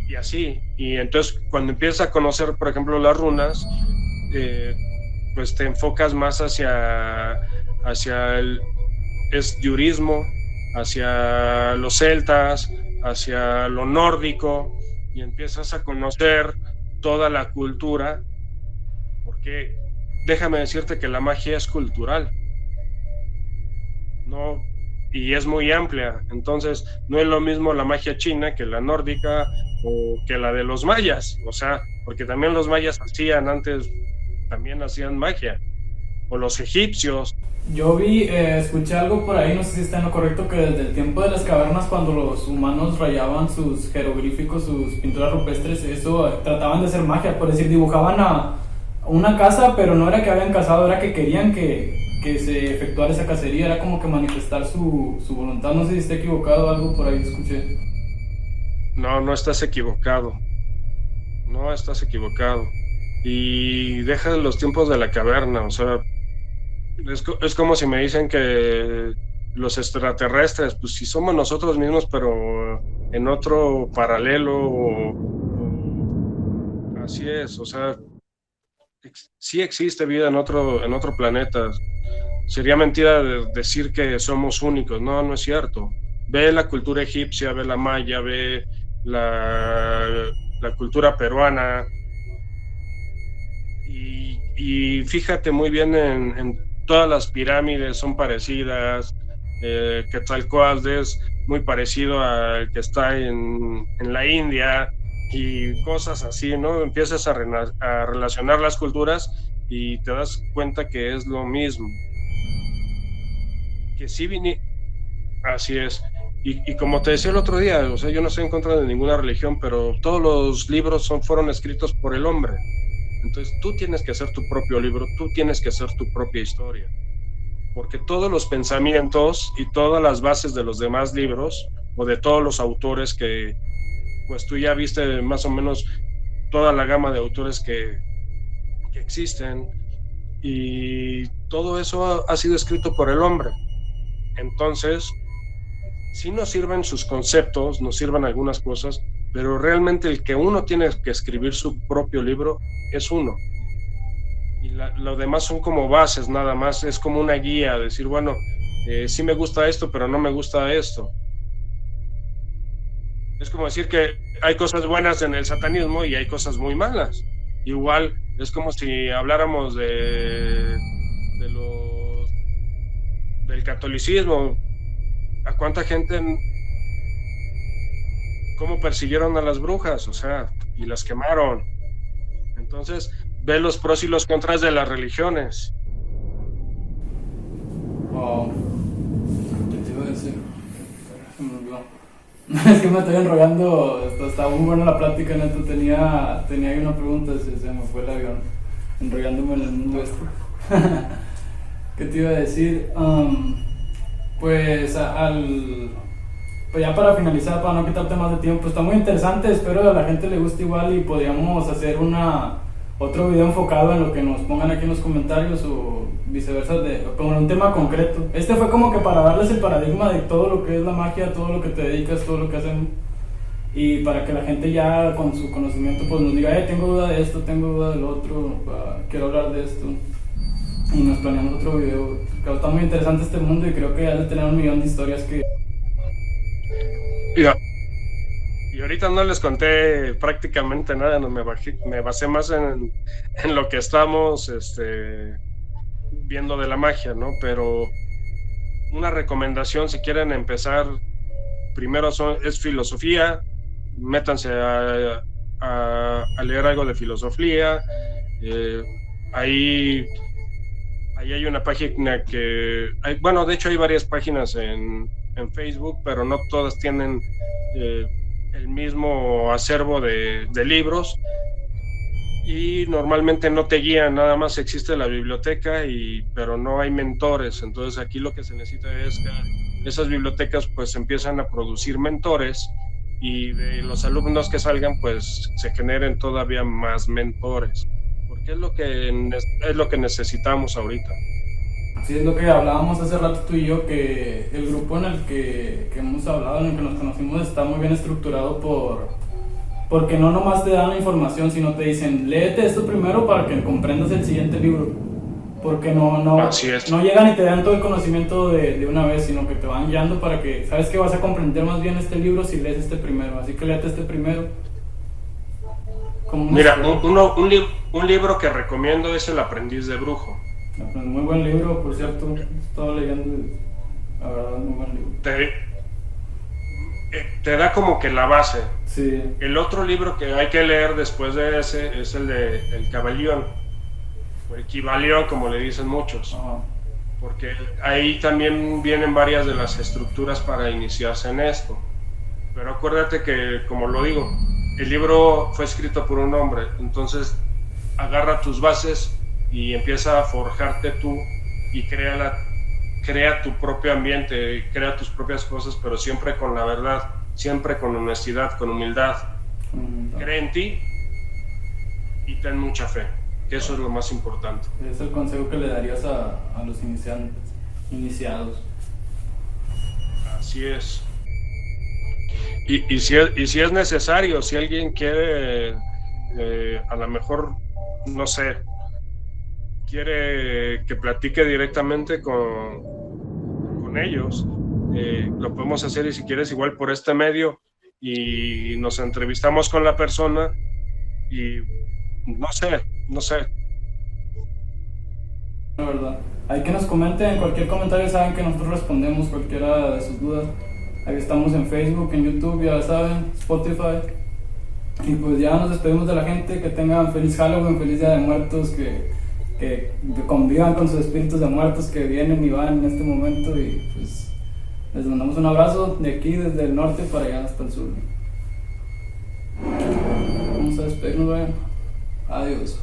y así. Y entonces cuando empiezas a conocer, por ejemplo, las runas, pues te enfocas más hacia el esdiurismo, hacia los celtas, hacia lo nórdico, y empiezas a conocer toda la cultura, porque déjame decirte que la magia es cultural. y es muy amplia. Entonces, no es lo mismo la magia china que la nórdica o que la de los mayas, o sea, porque también los mayas también hacían magia, o los egipcios. Yo escuché algo por ahí, no sé si está en lo correcto, que desde el tiempo de las cavernas, cuando los humanos rayaban sus jeroglíficos, sus pinturas rupestres, eso trataban de hacer magia, por decir, dibujaban a una casa, pero no era que habían cazado, era que querían que se efectuara esa cacería, era como que manifestar su voluntad. No sé si está equivocado, algo por ahí escuché. No, no estás equivocado, no estás equivocado. Y deja los tiempos de la caverna, o sea, es como si me dicen que los extraterrestres, pues si somos nosotros mismos, pero en otro paralelo, así es, o sea, sí existe vida en otro planeta. Sería mentira decir que somos únicos, no, no es cierto. Ve la cultura egipcia, ve la maya, ve la, la cultura peruana, y fíjate muy bien en todas las pirámides son parecidas, Quetzalcóatl es muy parecido al que está en la India y cosas así, ¿no? Empiezas a relacionar las culturas y te das cuenta que es lo mismo. Que sí vine, así es. Y como te decía el otro día, o sea, yo no estoy en contra de ninguna religión, pero todos los libros fueron escritos por el hombre. Entonces tú tienes que hacer tu propio libro, tú tienes que hacer tu propia historia, porque todos los pensamientos y todas las bases de los demás libros o de todos los autores que, pues tú ya viste más o menos toda la gama de autores que existen, y todo eso ha sido escrito por el hombre. Entonces, sí nos sirven sus conceptos, nos sirven algunas cosas, pero realmente el que uno tiene que escribir su propio libro es uno. Y lo demás son como bases nada más, es como una guía, decir, bueno, sí me gusta esto, pero no me gusta esto. Es como decir que hay cosas buenas en el satanismo y hay cosas muy malas. Igual, es como si habláramos del catolicismo. ¿A cuánta gente, cómo persiguieron a las brujas? O sea, y las quemaron. Entonces, ve los pros y los contras de las religiones. Wow. ¿Qué te iba a decir? Se me olvidó. Es que me estoy enrollando, está muy buena la plática, neto. Tenía ahí una pregunta, se me fue el avión, enrollándome en el mundo esto. ¿Qué te iba a decir? Pues ya para finalizar, para no quitarte más de tiempo, está muy interesante, espero a la gente le guste igual y podríamos hacer otro video enfocado en lo que nos pongan aquí en los comentarios o viceversa, con un tema concreto. Este fue como que para darles el paradigma de todo lo que es la magia, todo lo que te dedicas, todo lo que hacen, y para que la gente ya con su conocimiento pues nos diga, tengo duda de esto, tengo duda del otro, quiero hablar de esto, y nos planeamos otro video. Creo que está muy interesante este mundo y creo que has de tener 1,000,000 de historias que... Y ahorita no les conté prácticamente nada, no, me basé más en lo que estamos viendo de la magia, ¿no? Pero una recomendación, si quieren empezar, primero es filosofía, métanse a leer algo de filosofía. Ahí hay una página bueno, de hecho hay varias páginas en Facebook, pero no todas tienen el mismo acervo de libros, y normalmente no te guían, nada más existe la biblioteca, pero no hay mentores. Entonces aquí lo que se necesita es que esas bibliotecas pues empiezan a producir mentores, y de los alumnos que salgan pues se generen todavía más mentores, porque es lo que necesitamos ahorita. Sí, es lo que hablábamos hace rato tú y yo, que el grupo en el que hemos hablado, en el que nos conocimos, está muy bien estructurado porque no nomás te dan la información, sino te dicen, léete esto primero para que comprendas el siguiente libro. Porque no llegan y te dan todo el conocimiento de una vez, sino que te van guiando para que, sabes que vas a comprender más bien este libro si lees este primero, así que léete este primero. Mira, un libro que recomiendo es El aprendiz de brujo. Muy buen libro, por cierto, estaba leyendo. La verdad, muy buen libro. Te da como que la base. Sí. El otro libro que hay que leer después de ese es el de El Caballón, o el Kybalión, como le dicen muchos, Ajá. porque ahí también vienen varias de las estructuras para iniciarse en esto. Pero acuérdate que, como lo digo, el libro fue escrito por un hombre, entonces agarra tus bases y empieza a forjarte tú y crea tu propio ambiente, crea tus propias cosas, pero siempre con la verdad, siempre con honestidad, con humildad. Cree en ti y ten mucha fe, que eso es lo más importante. Es el consejo que le darías a los iniciados. Así es. Y si es necesario, si alguien quiere, a lo mejor, no sé, quiere que platique directamente con ellos, lo podemos hacer, y si quieres igual por este medio, y nos entrevistamos con la persona y no sé. La verdad. Hay que nos comenten, en cualquier comentario saben que nosotros respondemos cualquiera de sus dudas. Ahí estamos en Facebook, en YouTube, ya saben, Spotify. Y pues ya nos despedimos de la gente, que tengan feliz Halloween, feliz Día de Muertos, que convivan con sus espíritus de muertos que vienen y van en este momento, y pues les mandamos un abrazo de aquí, desde el norte para allá hasta el sur. Vamos a despedirnos, Brian. Adiós.